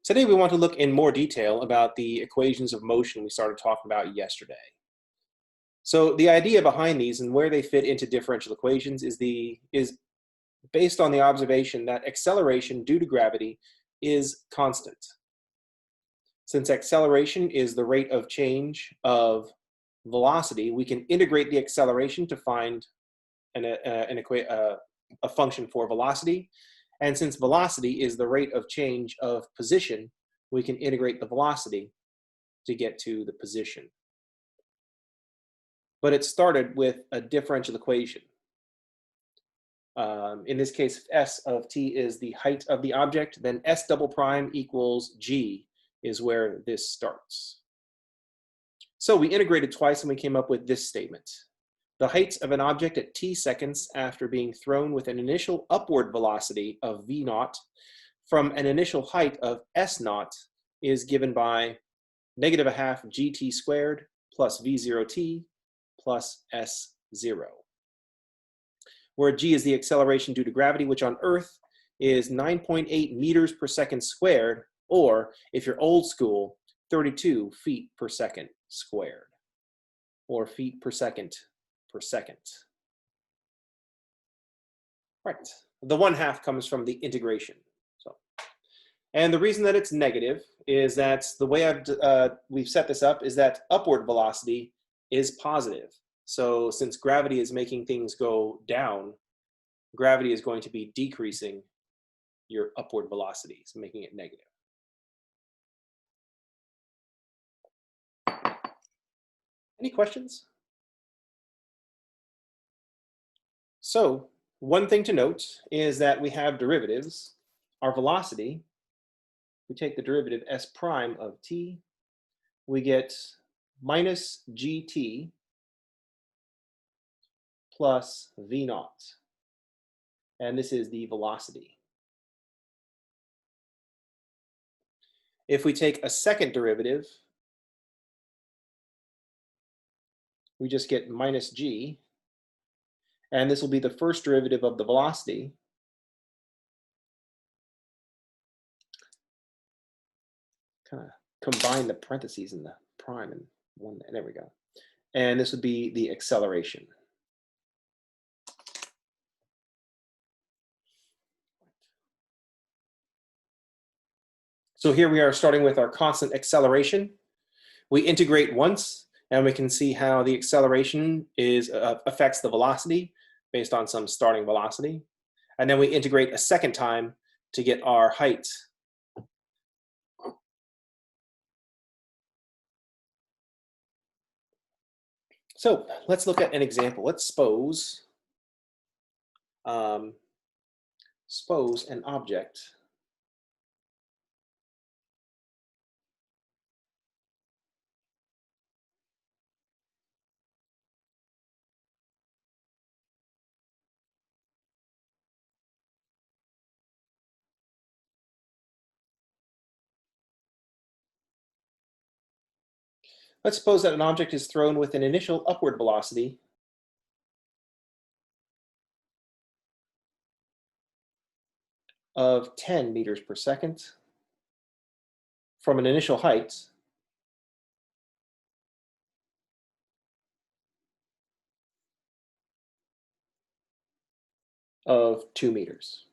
Today we want to look in more detail about the equations of motion we started talking about yesterday. So the idea behind these and where they fit into differential equations is based on the observation that acceleration due to gravity is constant. Since acceleration is the rate of change of velocity, we can integrate the acceleration to find a function for velocity. And since velocity is the rate of change of position, we can integrate the velocity to get to the position. But it started with a differential equation. In this case, if s of t is the height of the object, then s double prime equals g is where this starts. So we integrated twice and we came up with this statement. The height of an object at t seconds after being thrown with an initial upward velocity of v naught from an initial height of s naught is given by negative a half gt squared plus v0t plus s0, where g is the acceleration due to gravity, which on Earth is 9.8 meters per second squared, or if you're old school, 32 feet per second squared, or feet per second. Right, the 1/2 comes from the integration. And the reason that it's negative is that the way we've set this up is that upward velocity is positive. So since gravity is making things go down, gravity is going to be decreasing your upward velocity, so making it negative. Any questions? So one thing to note is that we have derivatives. Our velocity, we take the derivative s prime of t, we get minus gt plus v naught. And this is the velocity. If we take a second derivative, we just get minus g, and this will be the first derivative of the velocity. Kind of combine the parentheses and the prime and one, there we go. And this would be the acceleration. So here we are starting with our constant acceleration. We integrate once, and we can see how the acceleration affects the velocity based on some starting velocity. And then we integrate a second time to get our height. So let's look at an example. Let's suppose an object Let's suppose that an object is thrown with an initial upward velocity of 10 meters per second from an initial height of 2 meters.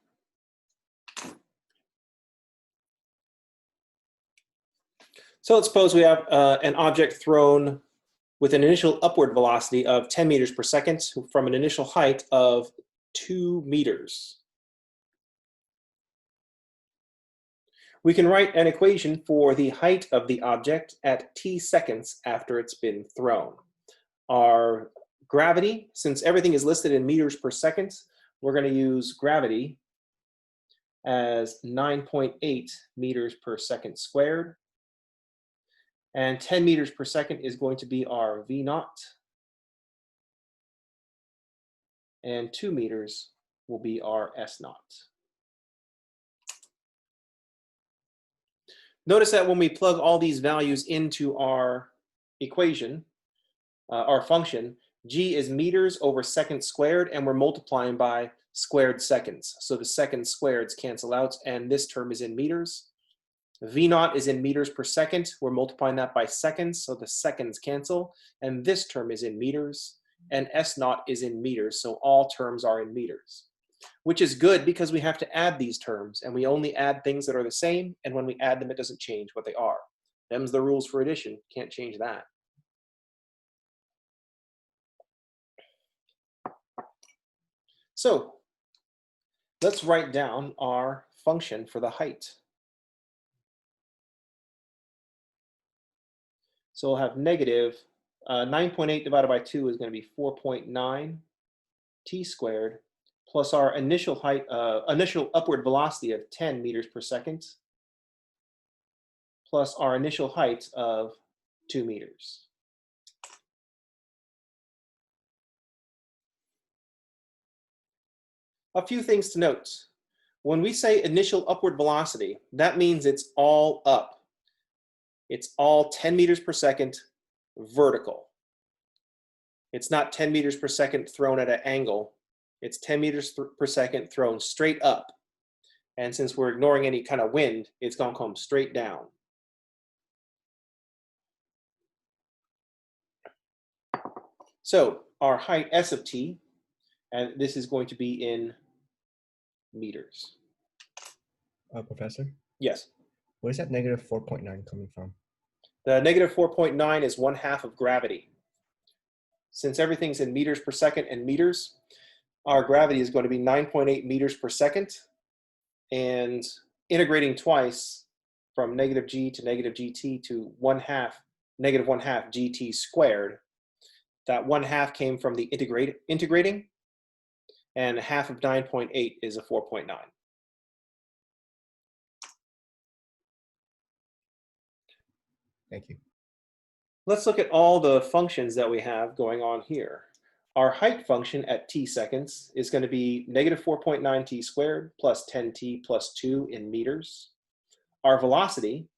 So let's suppose we have an object thrown with an initial upward velocity of 10 meters per second from an initial height of 2 meters. We can write an equation for the height of the object at t seconds after it's been thrown. Our gravity, since everything is listed in meters per second, we're going to use gravity as 9.8 meters per second squared. And 10 meters per second is going to be our v naught. And 2 meters will be our s naught. Notice that when we plug all these values into our equation, our function, g is meters over seconds squared, and we're multiplying by squared seconds. So the seconds squareds cancel out, and this term is in meters. V naught is in meters per second. We're multiplying that by seconds, so the seconds cancel. And this term is in meters. And S naught is in meters, so all terms are in meters. Which is good because we have to add these terms, and we only add things that are the same, and when we add them, it doesn't change what they are. Them's the rules for addition. Can't change that. So let's write down our function for the height. So we'll have negative 9.8 divided by 2 is going to be 4.9 t squared plus our initial height, initial upward velocity of 10 meters per second plus our initial height of 2 meters. A few things to note. When we say initial upward velocity, that means it's all up. It's all 10 meters per second vertical. It's not 10 meters per second thrown at an angle. It's 10 meters per second thrown straight up. And since we're ignoring any kind of wind, it's going to come straight down. So our height S of t, and this is going to be in meters. Professor? Yes. Where's that negative 4.9 coming from? The negative 4.9 is 1/2 of gravity. Since everything's in meters per second and meters, our gravity is going to be 9.8 meters per second. And integrating twice from negative g to negative gt to negative 1/2 gt squared, that 1/2 came from the integrating, and 1/2 of 9.8 is a 4.9. Thank you. Let's look at all the functions that we have going on here. Our height function at t seconds is going to be negative 4.9 t squared plus 10t plus 2 in meters. Our velocity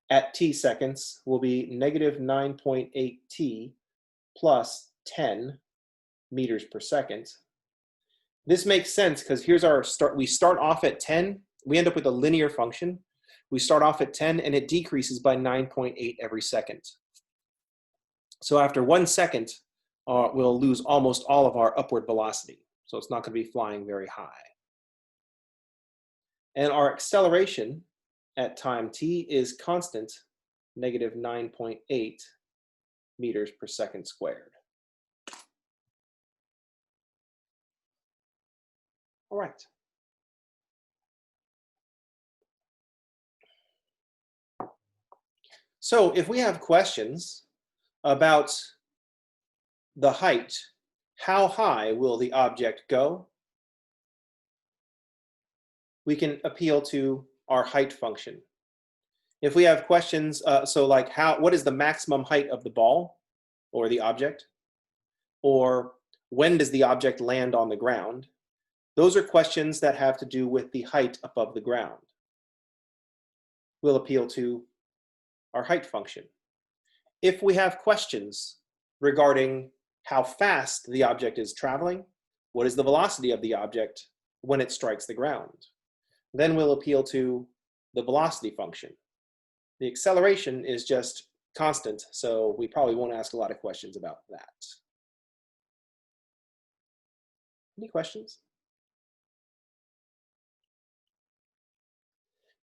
at t seconds will be negative 9.8 t plus 10 meters per second. This makes sense because here's our start. We start off at 10. We end up with a linear function. We start off at 10 and it decreases by 9.8 every second. So after 1 second, we'll lose almost all of our upward velocity. So it's not going to be flying very high. And our acceleration at time t is constant, negative 9.8 meters per second squared. All right. So if we have questions about the height, how high will the object go? We can appeal to our height function. If we have questions, so like what is the maximum height of the ball or the object? Or when does the object land on the ground? Those are questions that have to do with the height above the ground. We'll appeal to our height function. If we have questions regarding how fast the object is traveling, what is the velocity of the object when it strikes the ground, then we'll appeal to the velocity function. The acceleration is just constant, so we probably won't ask a lot of questions about that. Any questions?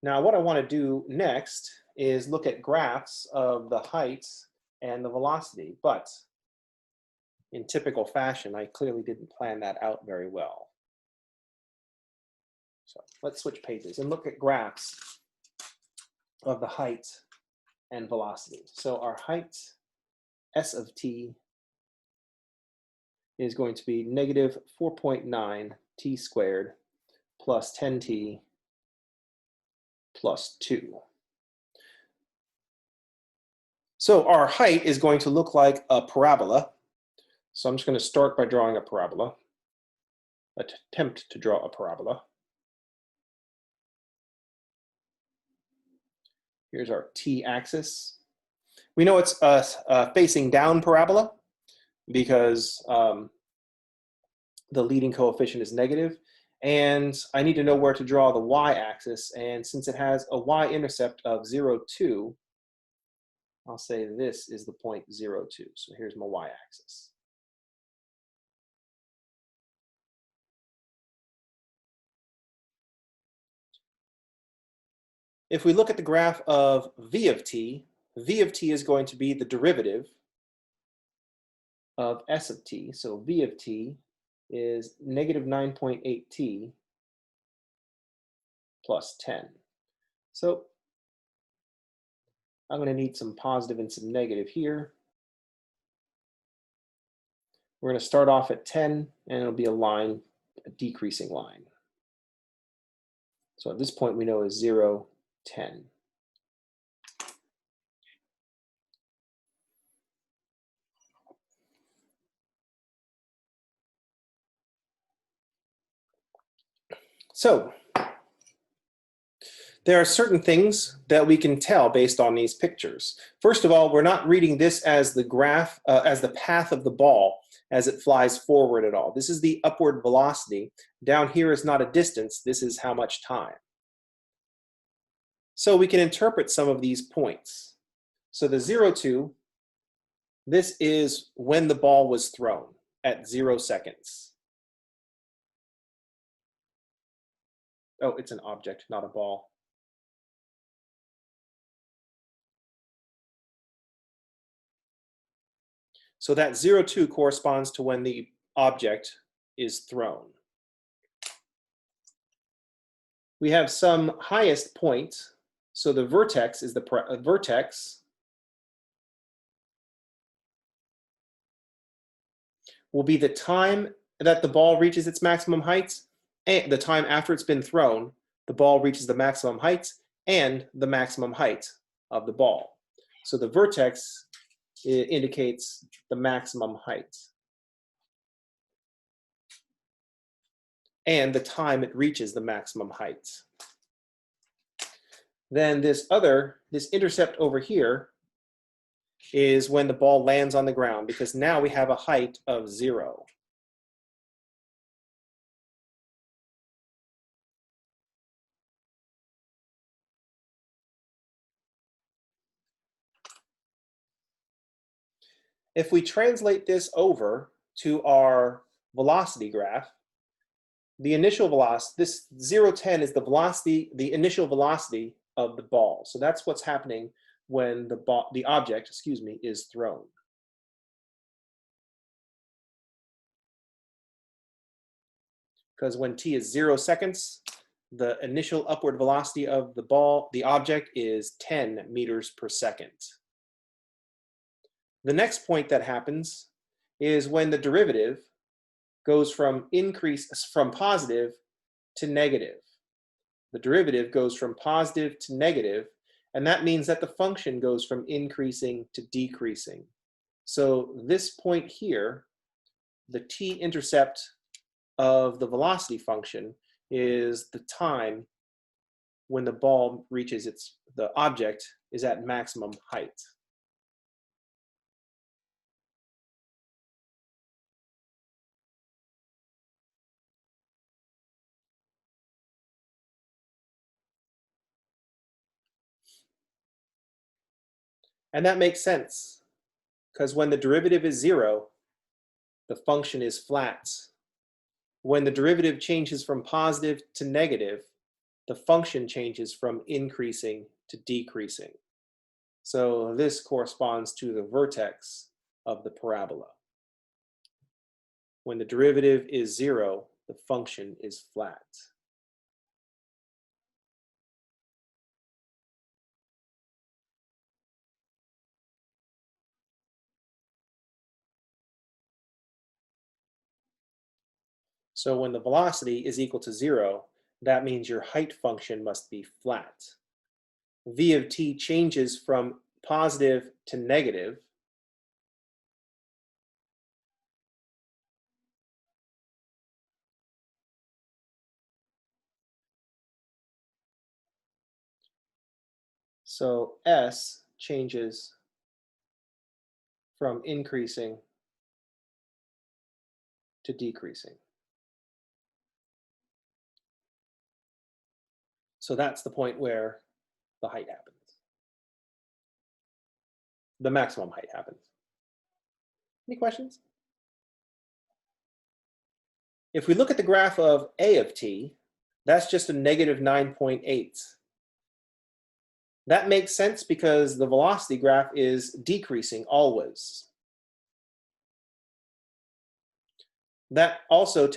Now, what I want to do next is look at graphs of the height and the velocity, but in typical fashion, I clearly didn't plan that out very well. So let's switch pages and look at graphs of the height and velocity. So our height, S of t, is going to be negative 4.9 t squared plus 10t plus 2. So our height is going to look like a parabola. So I'm just going to start by drawing a parabola. Attempt to draw a parabola. Here's our t-axis. We know it's a facing down parabola because the leading coefficient is negative. And I need to know where to draw the y-axis. And since it has a y-intercept of 0, 2, I'll say this is the point 0, 2. So here's my y-axis. If we look at the graph of v of t is going to be the derivative of s of t. So v of t is negative 9.8t plus 10. So I'm going to need some positive and some negative here. We're going to start off at 10, and it'll be a line, a decreasing line. So at this point, we know is 0, 10. So there are certain things that we can tell based on these pictures. First of all, we're not reading this as the graph, as the path of the ball as it flies forward at all. This is the upward velocity. Down here is not a distance. This is how much time. So we can interpret some of these points. So the 0, 2, this is when the ball was thrown at 0 seconds. Oh, it's an object, not a ball. So that 0, 2 corresponds to when the object is thrown. We have some highest point. So the vertex is the vertex will be the time that the ball reaches its maximum height, and the time after it's been thrown, the ball reaches the maximum height and the maximum height of the ball. So the vertex indicates the maximum height and the time it reaches the maximum height. Then this intercept over here is when the ball lands on the ground, because now we have a height of 0. If we translate this over to our velocity graph, the initial velocity, this 0, 10 is the velocity, the initial velocity of the ball. So that's what's happening when the object, is thrown. Because when t is 0 seconds, the initial upward velocity of the ball, the object, is 10 meters per second. The next point that happens is when the derivative goes from positive to negative. The derivative goes from positive to negative, and that means that the function goes from increasing to decreasing. So this point here, the t-intercept of the velocity function, is the time when the ball reaches the object is at maximum height. And that makes sense, because when the derivative is 0, the function is flat. When the derivative changes from positive to negative, the function changes from increasing to decreasing. So this corresponds to the vertex of the parabola. When the derivative is 0, the function is flat. So when the velocity is equal to 0, that means your height function must be flat. V of t changes from positive to negative. So S changes from increasing to decreasing. So that's the point where the height happens. The maximum height happens. Any questions? If we look at the graph of a of t, that's just a negative 9.8. That makes sense because the velocity graph is decreasing always. That also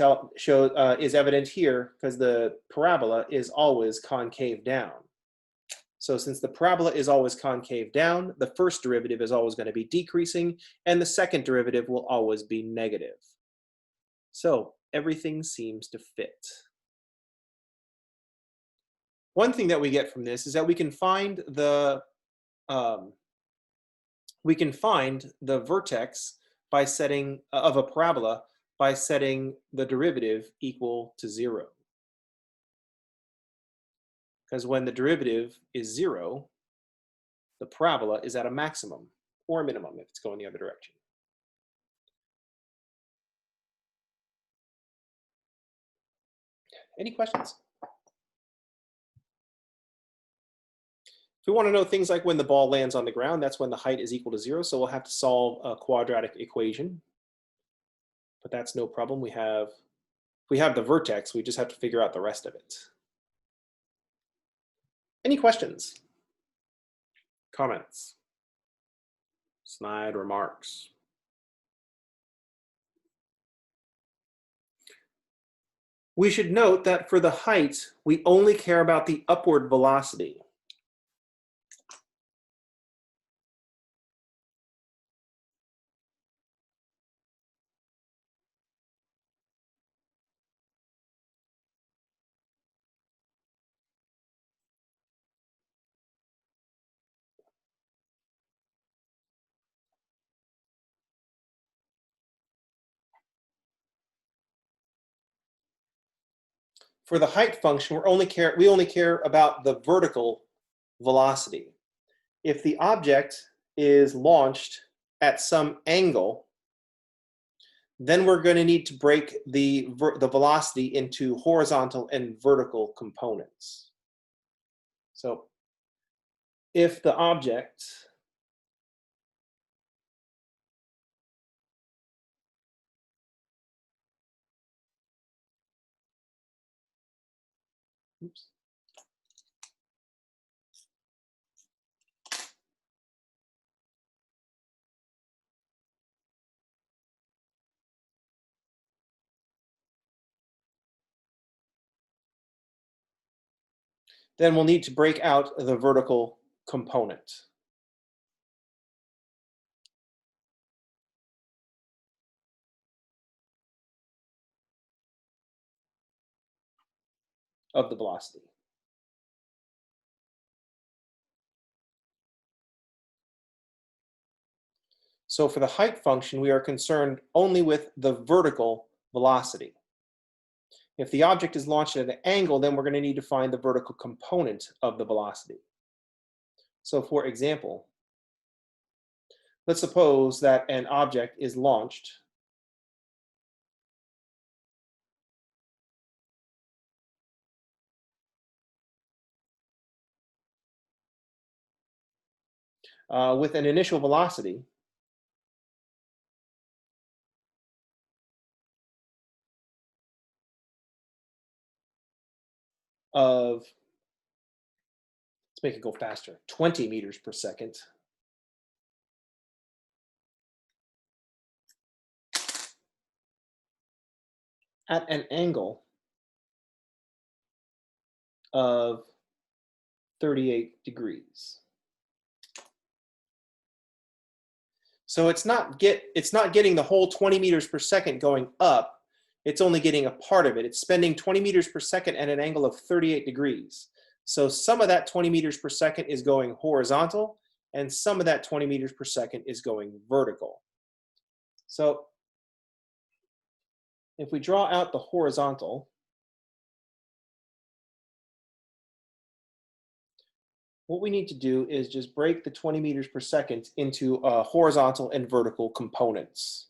is evident here because the parabola is always concave down. So since the parabola is always concave down, the first derivative is always going to be decreasing, and the second derivative will always be negative. So everything seems to fit. One thing that we get from this is that we can find the vertex by setting of a parabola by setting the derivative equal to 0. Because when the derivative is 0, the parabola is at a maximum or a minimum if it's going the other direction. Any questions? If we want to know things like when the ball lands on the ground, that's when the height is equal to 0. So we'll have to solve a quadratic equation. But that's no problem. We have the vertex. We just have to figure out the rest of it. Any questions? Comments? Snide remarks? We should note that for the height, we only care about the upward velocity. For the height function, we only care about the vertical velocity. If the object is launched at some angle, then we're going to need to break the velocity into horizontal and vertical components. So if the object then we'll need to break out the vertical component. Of the velocity. So for the height function, we are concerned only with the vertical velocity. If the object is launched at an angle, then we're going to need to find the vertical component of the velocity. So for example, let's suppose that an object is launched with an initial velocity of, let's make it go faster, 20 meters per second. At an angle of 38 degrees. So it's not getting the whole 20 meters per second going up. It's only getting a part of it. It's spending 20 meters per second at an angle of 38 degrees. So some of that 20 meters per second is going horizontal, and some of that 20 meters per second is going vertical. So if we draw out the horizontal, what we need to do is just break the 20 meters per second into horizontal and vertical components.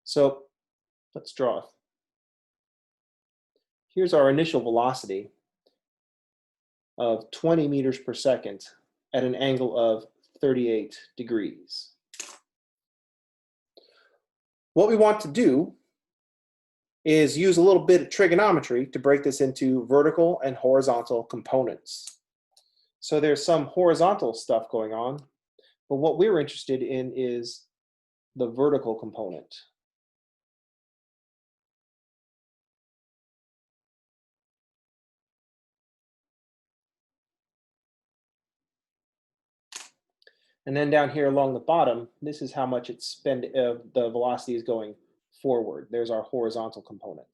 So let's draw. Here's our initial velocity. of 20 meters per second at an angle of 38 degrees. What we want to do is use a little bit of trigonometry to break this into vertical and horizontal components. So there's some horizontal stuff going on, but what we're interested in is the vertical component. And then down here along the bottom, this is how much the velocity is going forward. There's our horizontal component.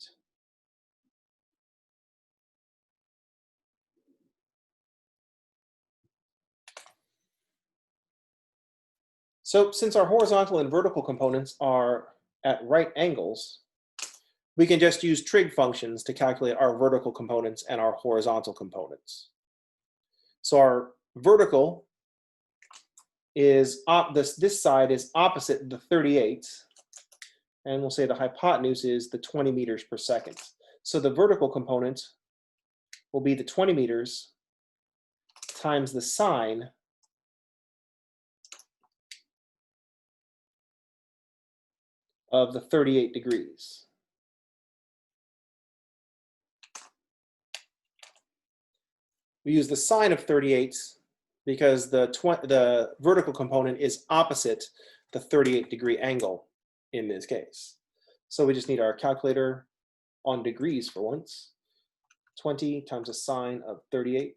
So since our horizontal and vertical components are at right angles, we can just use trig functions to calculate our vertical components and our horizontal components. So our vertical is, this side is opposite the 38, and we'll say the hypotenuse is the 20 meters per second. So the vertical component will be the 20 meters times the sine of the 38 degrees. We use the sine of 38 because the vertical component is opposite the 38-degree angle in this case. So we just need our calculator on degrees for once. 20 times the sine of 38.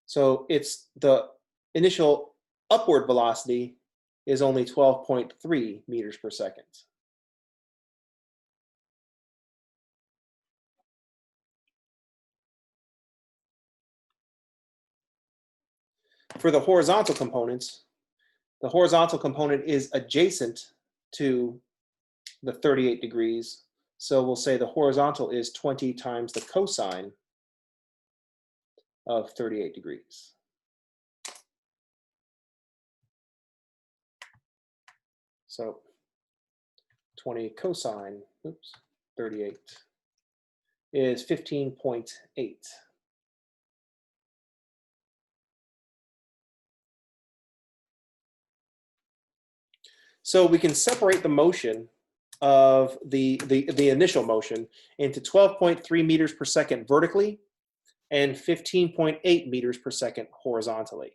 So it's the initial upward velocity is only 12.3 meters per second. For the horizontal components, the horizontal component is adjacent to the 38 degrees. So we'll say the horizontal is 20 times the cosine of 38 degrees. So 20 cosine, 38 is 15.8. So we can separate the motion of the initial motion into 12.3 meters per second vertically and 15.8 meters per second horizontally.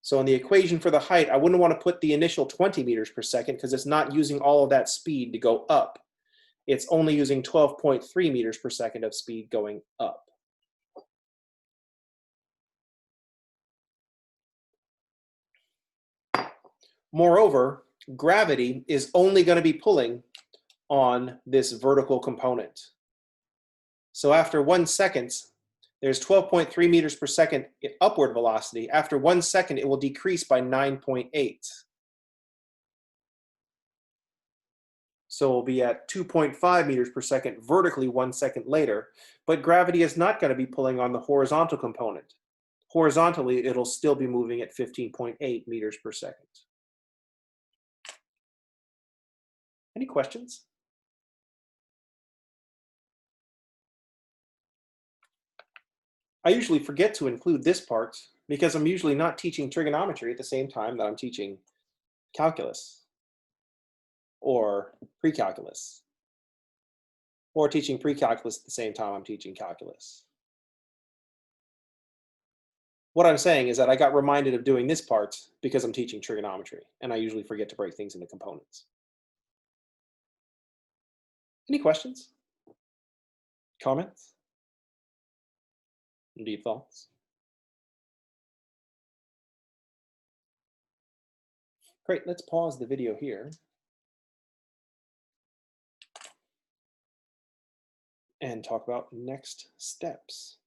So in the equation for the height, I wouldn't want to put the initial 20 meters per second because it's not using all of that speed to go up. It's only using 12.3 meters per second of speed going up. Moreover, gravity is only going to be pulling on this vertical component. So after 1 second, there's 12.3 meters per second upward velocity. After 1 second, it will decrease by 9.8. So we'll be at 2.5 meters per second vertically 1 second later, but gravity is not going to be pulling on the horizontal component. Horizontally, it'll still be moving at 15.8 meters per second. Any questions? I usually forget to include this part because I'm usually not teaching trigonometry at the same time that I'm teaching calculus or pre-calculus, or teaching pre-calculus at the same time I'm teaching calculus. What I'm saying is that I got reminded of doing this part because I'm teaching trigonometry, and I usually forget to break things into components. Any questions? Comments? Deep thoughts? Great, let's pause the video here and talk about next steps.